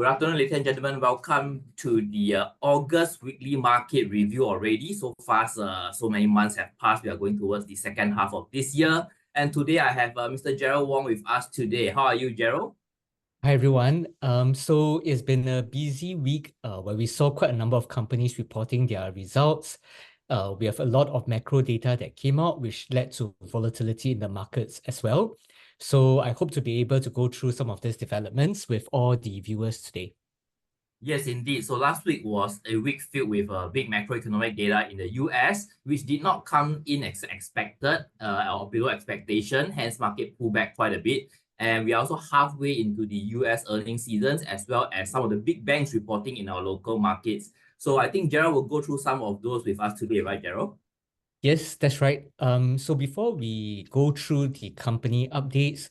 Good afternoon, ladies and gentlemen. Welcome to the August weekly market review already. So fast, so many months have passed. We are going towards the second half of this year. And today I have Mr. Gerald Wong with us today. How are you, Gerald? Hi everyone. So it's been a busy week where we saw quite a number of companies reporting their results. We have a lot of macro data that came out, which led to volatility in the markets as well. So I hope to be able to go through some of these developments with all the viewers today. Yes, indeed. So last week was a week filled with big macroeconomic data in the US, which did not come in as expected or below expectation. Hence, market pulled back quite a bit. And we are also halfway into the US earnings seasons, as well as some of the big banks reporting in our local markets. So I think Gerald will go through some of those with us today, right, Gerald? Yes, that's right. So before we go through the company updates,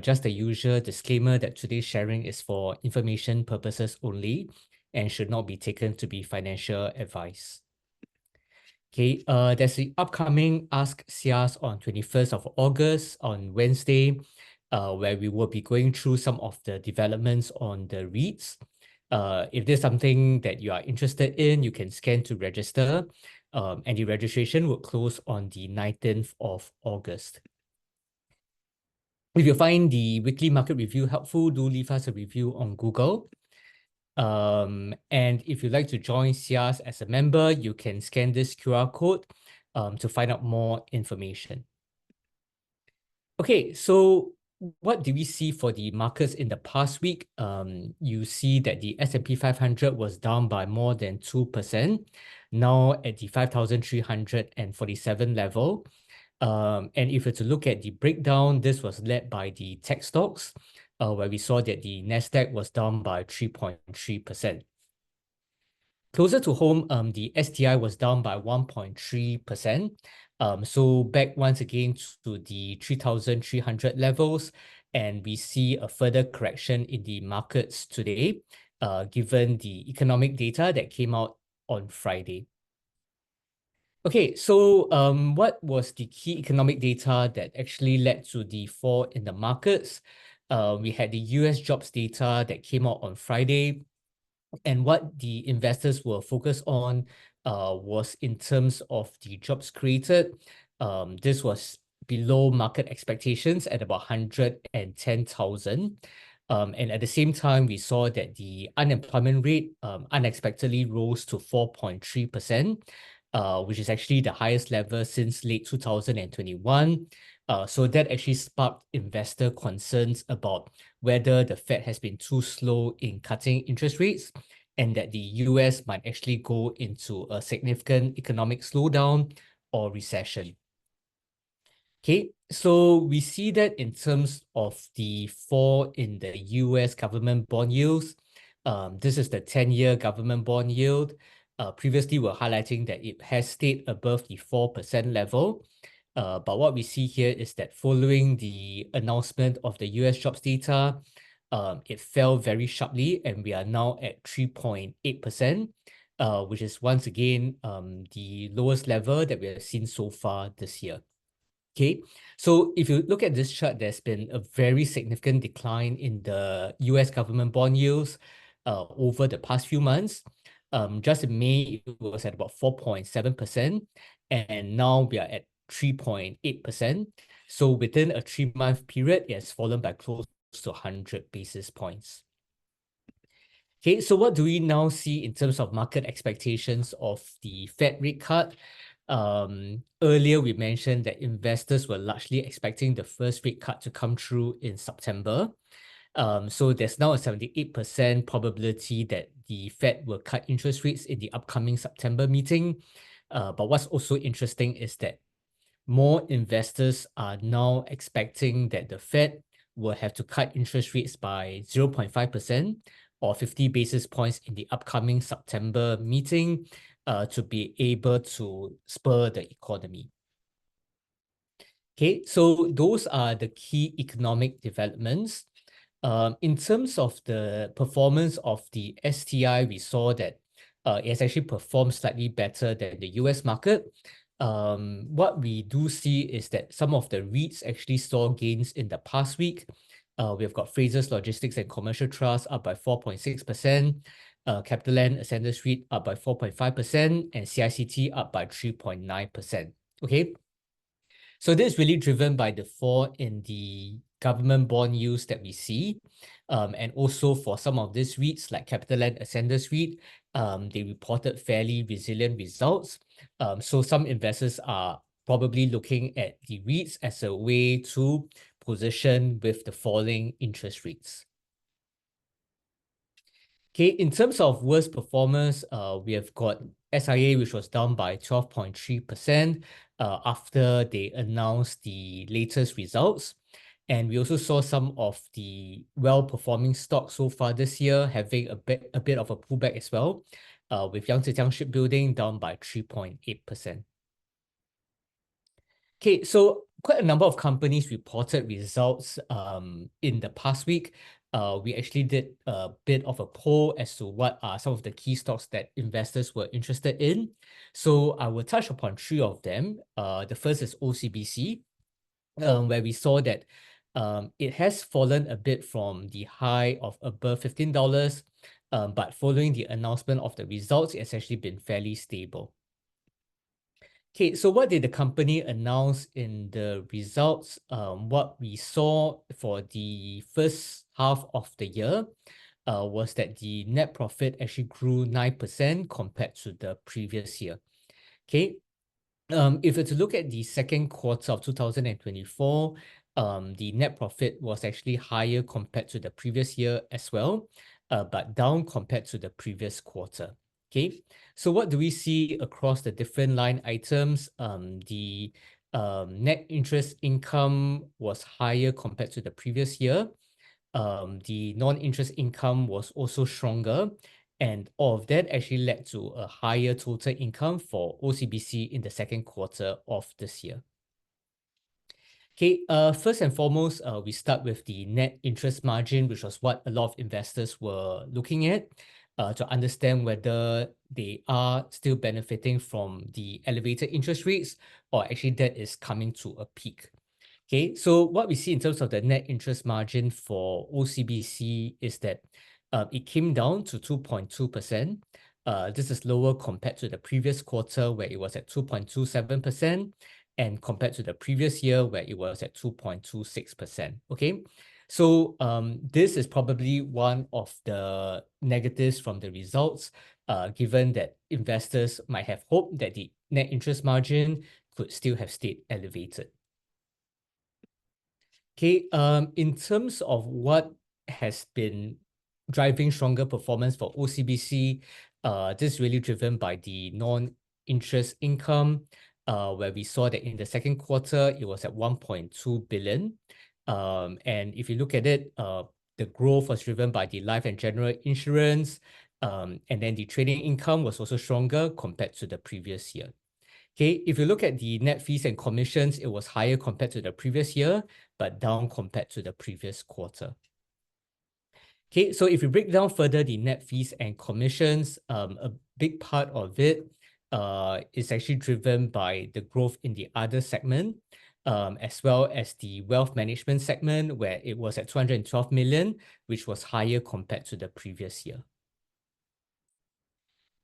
just the usual disclaimer that today's sharing is for information purposes only and should not be taken to be financial advice. Okay, there's the upcoming Ask SIAS on 21st of August on Wednesday, where we will be going through some of the developments on the REITs. If there's something that you are interested in, you can scan to register, and the registration will close on the 19th of August. If you find the weekly market review helpful, do leave us a review on Google. And if you'd like to join SIAS as a member, you can scan this QR code to find out more information. Okay, so what do we see for the markets in the past week? You see that the S&P 500 was down by more than 2%, now at the 5,347 level. And if it's to look at the breakdown, this was led by the tech stocks, where we saw that the Nasdaq was down by 3.3%. Closer to home, the STI was down by 1.3%. So back once again to the 3,300 levels, and we see a further correction in the markets today, given the economic data that came out on Friday. Okay, so what was the key economic data that actually led to the fall in the markets? We had the US jobs data that came out on Friday. And what the investors were focused on was in terms of the jobs created. This was below market expectations at about 110,000. And at the same time, we saw that the unemployment rate unexpectedly rose to 4.3%, which is actually the highest level since late 2021. So that actually sparked investor concerns about whether the Fed has been too slow in cutting interest rates and that the US might actually go into a significant economic slowdown or recession. Okay, so we see that in terms of the fall in the US government bond yields. This is the 10-year government bond yield. Previously, we're highlighting that it has stayed above the 4% level. But what we see here is that following the announcement of the US jobs data, it fell very sharply, and we are now at 3.8%, which is once again the lowest level that we have seen so far this year. Okay, so if you look at this chart, there's been a very significant decline in the US government bond yields over the past few months. Just in May, it was at about 4.7%, and now we are at 3.8%. So within a 3-month period, it has fallen by close to 100 basis points. Okay, so what do we now see in terms of market expectations of the Fed rate cut? Earlier, we mentioned that investors were largely expecting the first rate cut to come through in September. So there's now a 78% probability that the Fed will cut interest rates in the upcoming September meeting. But what's also interesting is that more investors are now expecting that the Fed will have to cut interest rates by 0.5% or 50 basis points in the upcoming September meeting to be able to spur the economy. Okay, so those are the key economic developments. In terms of the performance of the STI, we saw that it has actually performed slightly better than the US market. What we do see is that some of the REITs actually saw gains in the past week. We've got Fraser's Logistics and Commercial Trust up by 4.6%, CapitaLand Ascendas REIT up by 4.5%, and CICT up by 3.9%. Okay. So this is really driven by the fall in the government bond yields that we see. And also for some of these REITs like CapitaLand Ascendas REIT, they reported fairly resilient results. So some investors are probably looking at the REITs as a way to position with the falling interest rates. Okay, in terms of worst performers, we have got SIA, which was down by 12.3% after they announced the latest results. And we also saw some of the well-performing stocks so far this year having a bit of a pullback as well, with Yangtze Shipbuilding down by 3.8%. Okay, so quite a number of companies reported results in the past week. We actually did a bit of a poll as to what are some of the key stocks that investors were interested in. So I will touch upon three of them. The first is OCBC, where we saw that it has fallen a bit from the high of above $15, but following the announcement of the results, it's actually been fairly stable. Okay, so what did the company announce in the results? What we saw for the first half of the year was that the net profit actually grew 9% compared to the previous year. Okay, if it's to look at the second quarter of 2024, the net profit was actually higher compared to the previous year as well, but down compared to the previous quarter. Okay, so what do we see across the different line items? The net interest income was higher compared to the previous year. The non-interest income was also stronger, and all of that actually led to a higher total income for OCBC in the second quarter of this year. Okay, first and foremost, we start with the net interest margin, which was what a lot of investors were looking at to understand whether they are still benefiting from the elevated interest rates or actually that is coming to a peak. Okay, so what we see in terms of the net interest margin for OCBC is that it came down to 2.2%. This is lower compared to the previous quarter where it was at 2.27%, and compared to the previous year where it was at 2.26%. Okay, so this is probably one of the negatives from the results, given that investors might have hoped that the net interest margin could still have stayed elevated. Okay, in terms of what has been driving stronger performance for OCBC, this is really driven by the non-interest income, where we saw that in the second quarter, it was at 1.2 billion. And if you look at it, the growth was driven by the life and general insurance, and then the trading income was also stronger compared to the previous year. Okay, if you look at the net fees and commissions, it was higher compared to the previous year, but down compared to the previous quarter. Okay, so if you break down further the net fees and commissions, a big part of it is actually driven by the growth in the other segment, as well as the wealth management segment, where it was at 212 million, which was higher compared to the previous year.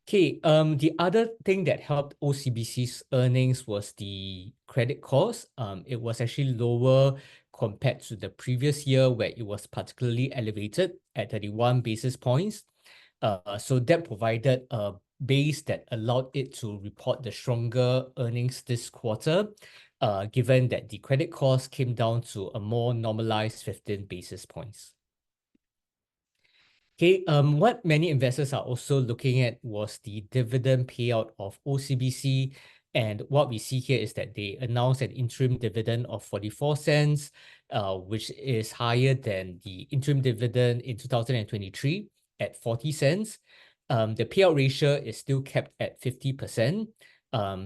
Okay, the other thing that helped OCBC's earnings was the credit cost. It was actually lower compared to the previous year where it was particularly elevated at 31 basis points. So that provided a base that allowed it to report the stronger earnings this quarter, given that the credit cost came down to a more normalized 15 basis points. Okay, what many investors are also looking at was the dividend payout of OCBC. And what we see here is that they announced an interim dividend of 44 cents, which is higher than the interim dividend in 2023 at 40 cents. The payout ratio is still kept at 50%.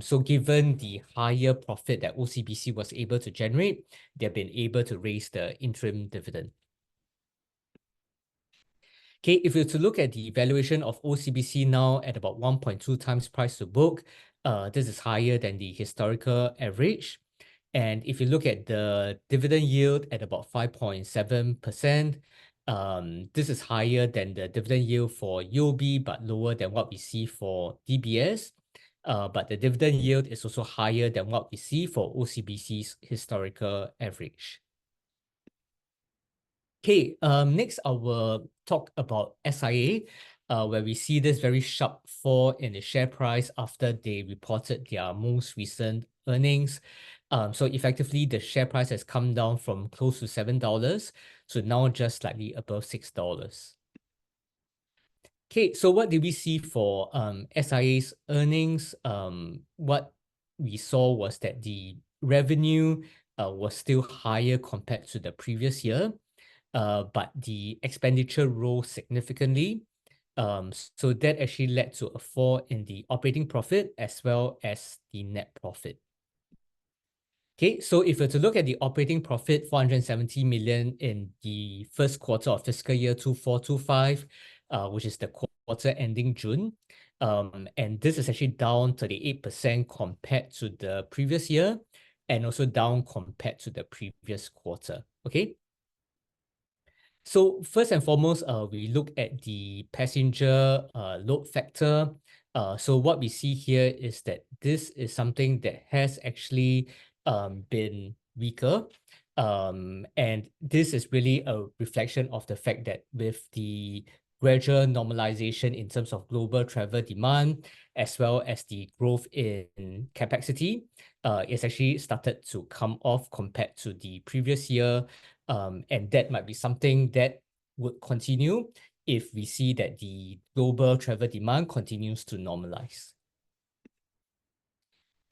So given the higher profit that OCBC was able to generate, they've been able to raise the interim dividend. Okay, if you were to look at the valuation of OCBC now at about 1.2 times price to book, this is higher than the historical average. And if you look at the dividend yield at about 5.7%, this is higher than the dividend yield for UOB, but lower than what we see for DBS. But the dividend yield is also higher than what we see for OCBC's historical average. Okay, next I will talk about SIA, where we see this very sharp fall in the share price after they reported their most recent earnings. So effectively, the share price has come down from close to $7 to now just slightly above $6. Okay, so what did we see for SIA's earnings? What we saw was that the revenue was still higher compared to the previous year, but the expenditure rose significantly. So that actually led to a fall in the operating profit as well as the net profit. Okay, so if we're to look at the operating profit, 470 million in the first quarter of fiscal year 2425, which is the quarter ending June. And this is actually down 38% compared to the previous year and also down compared to the previous quarter. Okay. So first and foremost, we look at the passenger load factor. So what we see here is that this is something that has actually been weaker. And this is really a reflection of the fact that with the gradual normalization in terms of global travel demand, as well as the growth in capacity, it's actually started to come off compared to the previous year. And that might be something that would continue if we see that the global travel demand continues to normalize.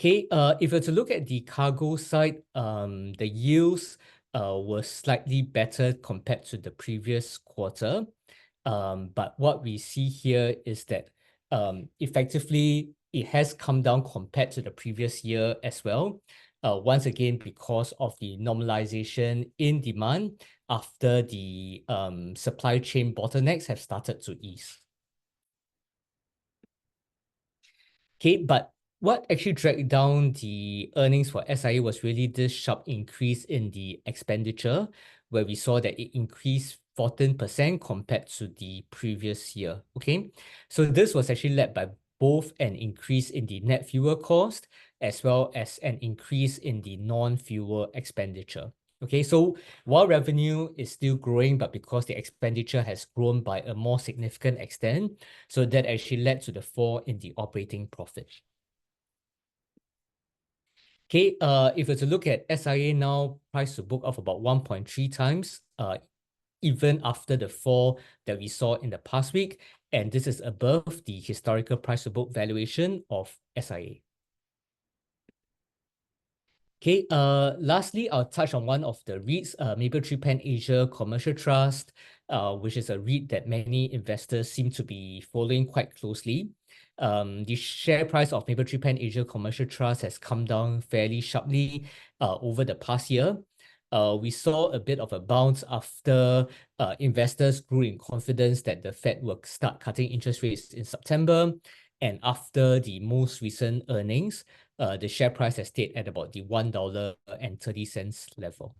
Okay, if we're to look at the cargo side, the yields were slightly better compared to the previous quarter. But what we see here is that effectively it has come down compared to the previous year as well. Once again, because of the normalization in demand after the supply chain bottlenecks have started to ease. Okay, but what actually dragged down the earnings for SIA was really this sharp increase in the expenditure, where we saw that it increased 14% compared to the previous year. Okay, so this was actually led by both an increase in the net fuel cost as well as an increase in the non-fuel expenditure. Okay, so while revenue is still growing, but because the expenditure has grown by a more significant extent, so that actually led to the fall in the operating profit. Okay, if we're to look at SIA now, price to book of about 1.3 times, even after the fall that we saw in the past week, and this is above the historical price to book valuation of SIA. Okay, lastly, I'll touch on one of the REITs, Mapletree Pan Asia Commercial Trust, which is a REIT that many investors seem to be following quite closely. The share price of Mapletree Pan Asia Commercial Trust has come down fairly sharply over the past year. We saw a bit of a bounce after investors grew in confidence that the Fed will start cutting interest rates in September. And after the most recent earnings, the share price has stayed at about the $1.30 level.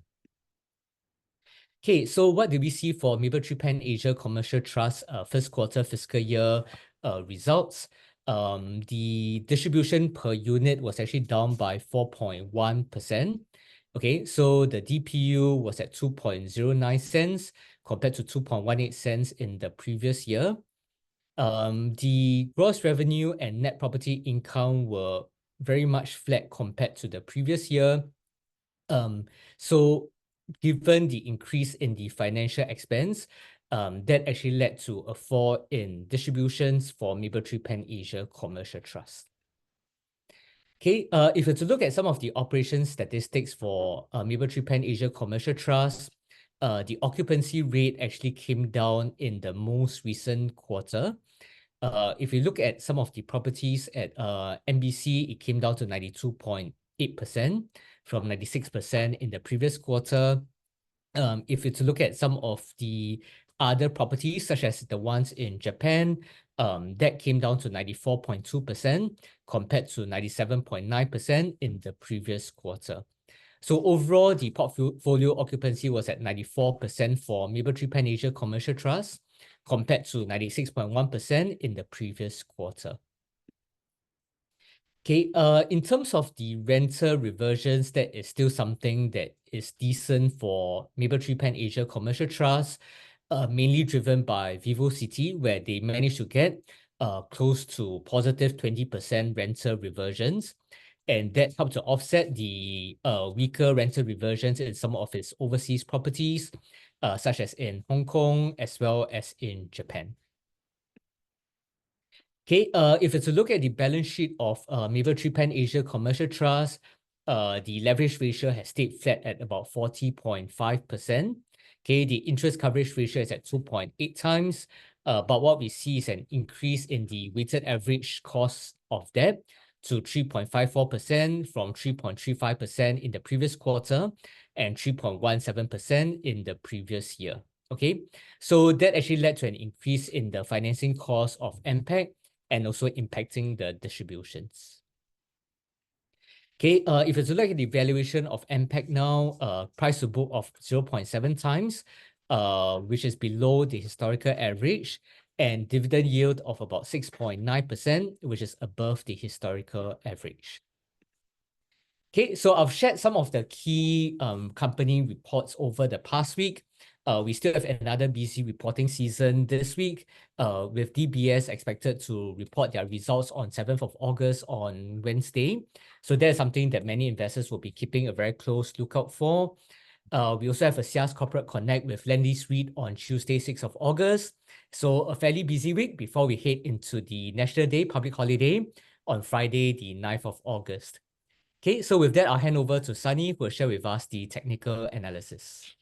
Okay, so what did we see for Mapletree Pan Asia Commercial Trust first quarter fiscal year results? The distribution per unit was actually down by 4.1%. Okay, so the DPU was at 2.09 cents compared to 2.18 cents in the previous year. The gross revenue and net property income were very much flat compared to the previous year. So given the increase in the financial expense, that actually led to a fall in distributions for Mapletree Pan Asia Commercial Trust. Okay, if we're to look at some of the operation statistics for Mapletree Pan Asia Commercial Trust, the occupancy rate actually came down in the most recent quarter. If you look at some of the properties at MBC, it came down to 92.8% from 96% in the previous quarter. If you to look at some of the other properties, such as the ones in Japan, that came down to 94.2% compared to 97.9% in the previous quarter. So overall, the portfolio occupancy was at 94% for Mapletree Pan Asia Commercial Trust, compared to 96.1% in the previous quarter. Okay, in terms of the rental reversions, that is still something that is decent for Mapletree Pan Asia Commercial Trust, mainly driven by VivoCity, where they managed to get close to positive 20% rental reversions. And that helped to offset the weaker rental reversions in some of its overseas properties, such as in Hong Kong, as well as in Japan. Okay, if it's a look at the balance sheet of Mapletree Pan Asia Commercial Trust, the leverage ratio has stayed flat at about 40.5%. Okay, the interest coverage ratio is at 2.8 times. But what we see is an increase in the weighted average cost of debt to 3.54% from 3.35% in the previous quarter and 3.17% in the previous year. Okay, so that actually led to an increase in the financing cost of MPAC and also impacting the distributions. Okay, if it's look at the valuation of MPAC now, price to book of 0.7 times, which is below the historical average, and dividend yield of about 6.9%, which is above the historical average. Okay, so I've shared some of the key company reports over the past week. We still have another busy reporting season this week, with DBS expected to report their results on 7th of August on Wednesday. So that's something that many investors will be keeping a very close lookout for. We also have a SIAS Corporate Connect with Lendlease REIT on Tuesday, 6th of August. So a fairly busy week before we head into the National Day public holiday on Friday, the 9th of August. Okay, so with that, I'll hand over to Sunny, who will share with us the technical analysis.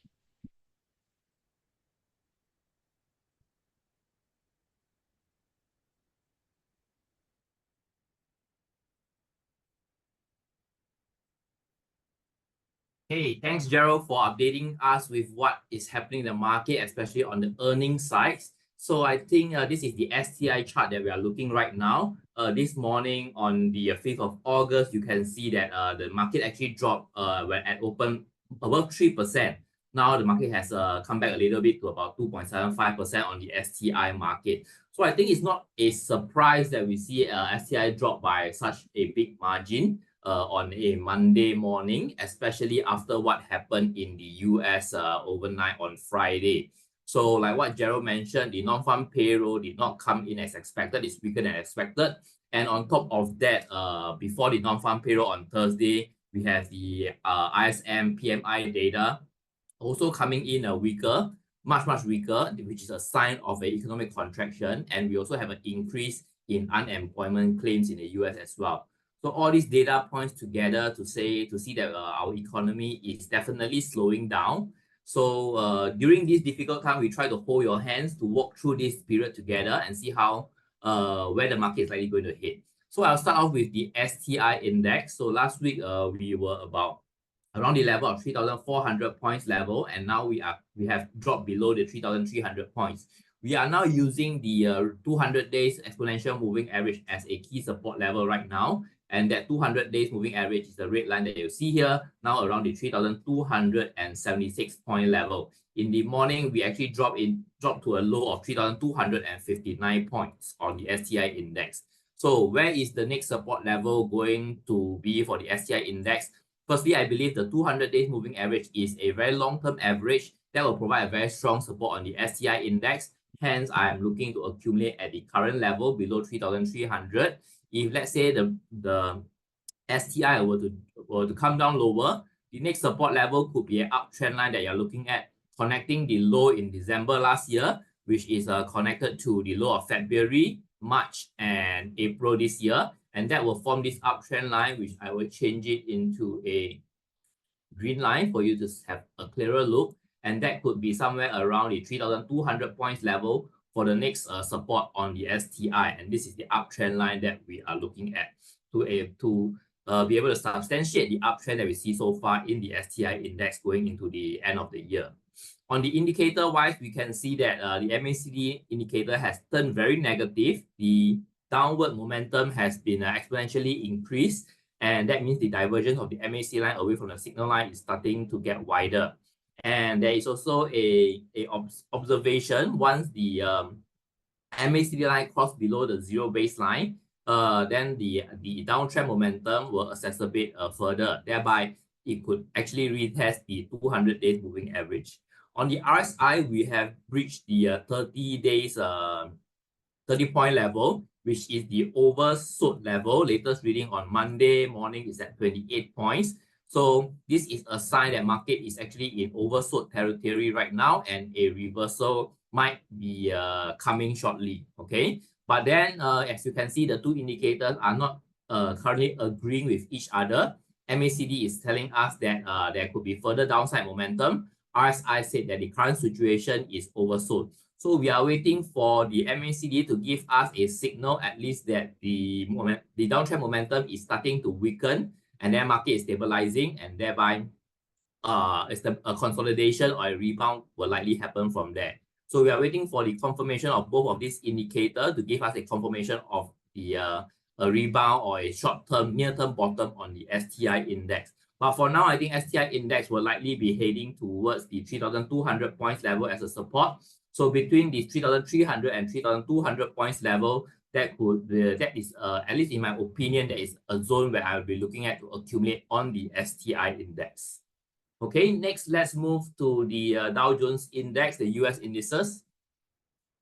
Hey, thanks, Gerald, for updating us with what is happening in the market, especially on the earnings side. So I think this is the STI chart that we are looking right now. This morning on the 5th of August, you can see that the market actually dropped when at open above 3%. Now the market has come back a little bit to about 2.75% on the STI market. So I think it's not a surprise that we see STI drop by such a big margin on a Monday morning, especially after what happened in the US overnight on Friday. So like what Gerald mentioned, the non-farm payroll did not come in as expected. It's weaker than expected. And on top of that, before the non-farm payroll on Thursday, we have the ISM PMI data also coming in weaker, much weaker, which is a sign of an economic contraction. And we also have an increase in unemployment claims in the US as well. So all these data points together to see that our economy is definitely slowing down. So during this difficult time, we try to hold your hands to walk through this period together and see how where the market is likely going to hit. So I'll start off with the STI index. So last week we were about around the level of 3,400 points level, and now we have dropped below the 3,300 points. We are now using the 200 days exponential moving average as a key support level right now. And that 200 days moving average is the red line that you see here, now around the 3,276 point level. In the morning, we actually dropped to a low of 3,259 points on the STI index. So where is the next support level going to be for the STI index? Firstly, I believe the 200 days moving average is a very long-term average that will provide a very strong support on the STI index. Hence, I am looking to accumulate at the current level below 3,300. If let's say the STI were to come down lower, the next support level could be an uptrend line that you're looking at, connecting the low in December last year, which is connected to the low of February, March, and April this year. And that will form this uptrend line, which I will change it into a green line for you to have a clearer look. And that could be somewhere around the 3,200 points level for the next support on the STI. And this is the uptrend line that we are looking at to be able to substantiate the uptrend that we see so far in the STI index going into the end of the year. On the indicator wise, we can see that the MACD indicator has turned very negative. The downward momentum has been exponentially increased. And that means the divergence of the MACD line away from the signal line is starting to get wider. And there is also a observation once the MACD line crossed below the zero baseline, then the downtrend momentum will exacerbate further. Thereby, it could actually retest the 200 days moving average. On the RSI, we have reached the 30 days 30-point level, which is the oversold level. Latest reading on Monday morning is at 28 points. So this is a sign that market is actually in oversold territory right now, and a reversal might be coming shortly. Okay, but then as you can see, the two indicators are not currently agreeing with each other. MACD is telling us that there could be further downside momentum. RSI said that the current situation is oversold. So we are waiting for the MACD to give us a signal, at least that the downtrend momentum is starting to weaken, and then market is stabilizing, and thereby a consolidation or a rebound will likely happen from there. So we are waiting for the confirmation of both of these indicators to give us a confirmation of the a rebound or a short-term, near-term bottom on the STI index. But for now, I think STI index will likely be heading towards the 3,200 points level as a support. So between the 3,300 and 3,200 points level, that is at least in my opinion, that is a zone where I will be looking at to accumulate on the STI index. Okay, next let's move to the Dow Jones Index, the US indices.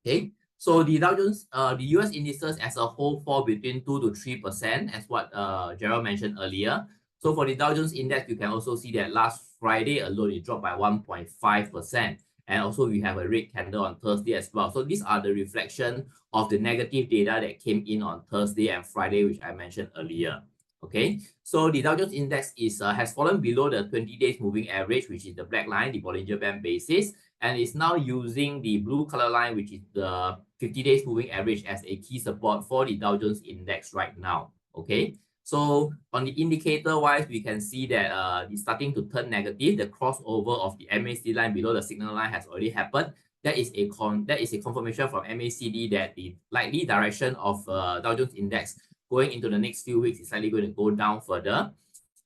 Okay, so the Dow Jones, the US indices as a whole fall between 2 to 3%, as what Gerald mentioned earlier. So for the Dow Jones Index, you can also see that last Friday alone, it dropped by 1.5%. And also we have a red candle on Thursday as well. So these are the reflection of the negative data that came in on Thursday and Friday, which I mentioned earlier. Okay, so the Dow Jones Index has fallen below the 20 days moving average, which is the black line, the Bollinger Band basis, and is now using the blue color line, which is the 50 days moving average, as a key support for the Dow Jones Index right now. Okay, so on the indicator wise, we can see that it's starting to turn negative. The crossover of the MACD line below the signal line has already happened. That is a confirmation from MACD that the likely direction of Dow Jones Index going into the next few weeks is likely going to go down further.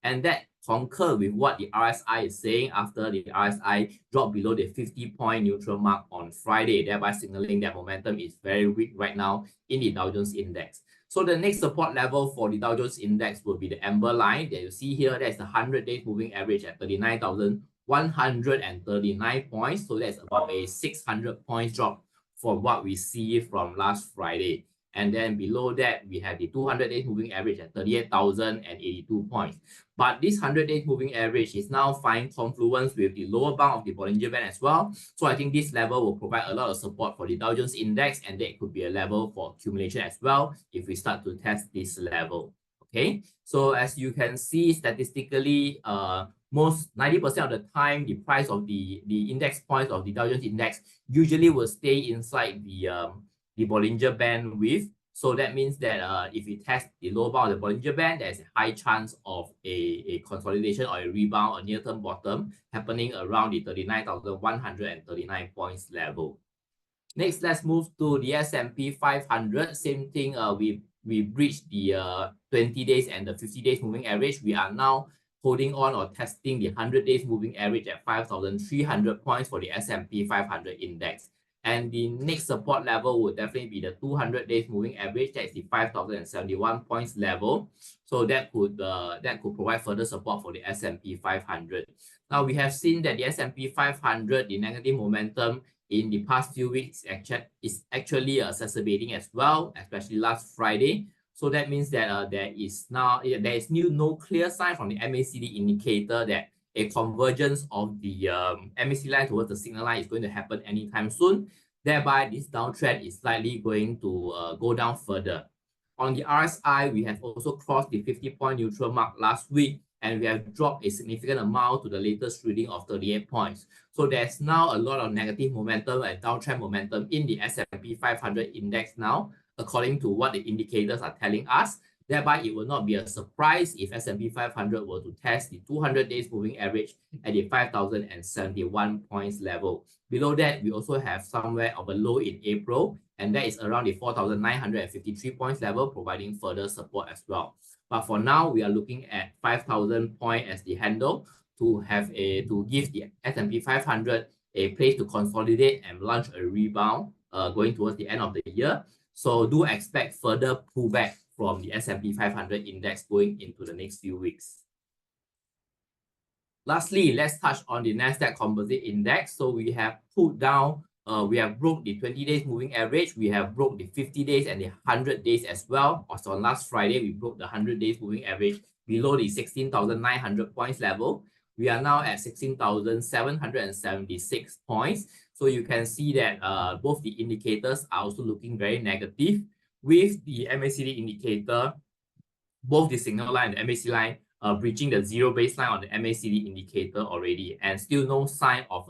And that concurs with what the RSI is saying after the RSI dropped below the 50-point neutral mark on Friday, thereby signaling that momentum is very weak right now in the Dow Jones Index. So the next support level for the Dow Jones Index will be the amber line that you see here. That's the 100-day moving average at 39,139 points. So that's about a 600 points drop from what we see from last Friday. And then below that, we have the 200 days moving average at 38,082 points. But this 100 days moving average is now finding confluence with the lower bound of the Bollinger Band as well. So I think this level will provide a lot of support for the Dow Jones Index, and that could be a level for accumulation as well if we start to test this level. Okay, so as you can see, statistically, most 90% of the time, the price of the index points of the Dow Jones Index usually will stay inside the Bollinger Band width. So that means that if you test the low bound of the Bollinger Band, there's a high chance of a consolidation or a rebound or near-term bottom happening around the 39,139 points level. Next, let's move to the S&P 500. Same thing, we breached the 20 days and the 50 days moving average. We are now holding on or testing the 100 days moving average at 5,300 points for the S&P 500 index. And the next support level would definitely be the 200 days moving average. That is the 5,071 points level. So that could provide further support for the S&P 500. Now we have seen that the S&P 500, the negative momentum in the past few weeks is actually exacerbating as well, especially last Friday. So that means that there is no clear sign from the MACD indicator that a convergence of the MACD line towards the signal line is going to happen anytime soon. Thereby, this downtrend is likely going to go down further. On the RSI, we have also crossed the 50-point neutral mark last week, and we have dropped a significant amount to the latest reading of 38 points. So there's now a lot of negative momentum and downtrend momentum in the S&P 500 index now, according to what the indicators are telling us. Thereby, it will not be a surprise if S&P 500 were to test the 200 days moving average at the 5,071 points level. Below that, we also have somewhere of a low in April, and that is around the 4,953 points level, providing further support as well. But for now, we are looking at 5,000 point as the handle to give the S&P 500 a place to consolidate and launch a rebound going towards the end of the year. So do expect further pullback from the S&P 500 index going into the next few weeks. Lastly, let's touch on the Nasdaq Composite Index. So we have pulled down, we have broke the 20 days moving average, we have broke the 50 days and the 100 days as well. Also on last Friday, we broke the 100 days moving average below the 16,900 points level. We are now at 16,776 points. So you can see that both the indicators are also looking very negative. With the MACD indicator, both the signal line and the MACD line breaching the zero baseline on the MACD indicator already, and still no sign of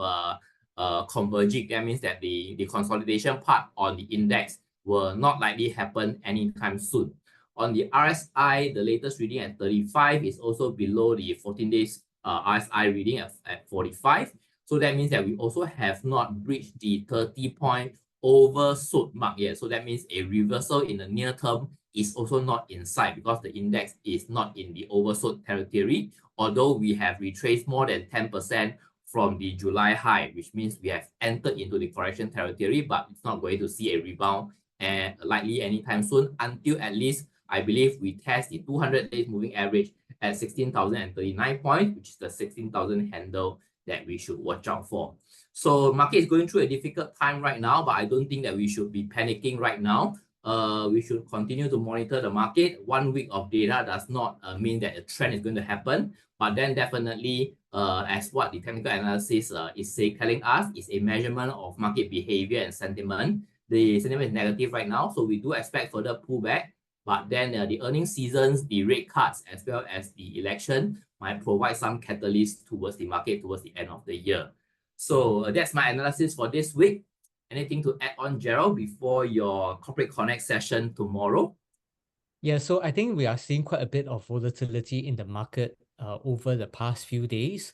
converging. That means that the consolidation part on the index will not likely happen anytime soon. On the RSI, the latest reading at 35 is also below the 14 days RSI reading at 45. So that means that we also have not breached the 30-point oversold mark yet. So that means a reversal in the near term is also not in sight because the index is not in the oversold territory, although we have retraced more than 10% from the July high, which means we have entered into the correction territory, but it's not going to see a rebound and likely anytime soon until at least I believe we test the 200 days moving average at 16,039 points, which is the 16,000 handle that we should watch out for. So market is going through a difficult time right now, but I don't think that we should be panicking right now. We should continue to monitor the market. 1 week of data does not mean that a trend is going to happen, but then definitely as what the technical analysis is telling us, is a measurement of market behavior and sentiment. The sentiment is negative right now, so we do expect further pullback. But then the earnings seasons, the rate cuts, as well as the election might provide some catalyst towards the market towards the end of the year. So that's my analysis for this week. Anything to add on, Gerald, before your Corporate Connect session tomorrow? Yeah, so I think we are seeing quite a bit of volatility in the market over the past few days.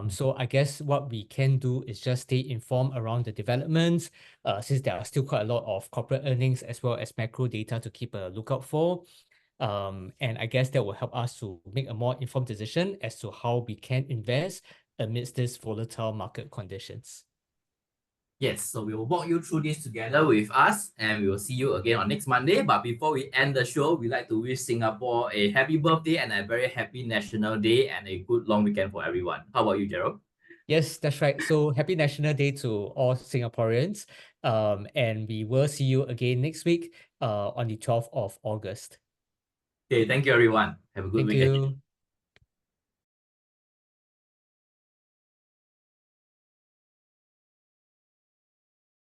So I guess what we can do is just stay informed around the developments, since there are still quite a lot of corporate earnings as well as macro data to keep a lookout for. And I guess that will help us to make a more informed decision as to how we can invest amidst these volatile market conditions. Yes, so we will walk you through this together with us, and we will see you again on next Monday. But before we end the show, we'd like to wish Singapore a happy birthday and a very happy National Day and a good long weekend for everyone. How about you, Gerald? Yes, that's right. So happy National Day to all Singaporeans. And we will see you again next week on the 12th of August. Okay, thank you, everyone. Have a good Thank weekend. you.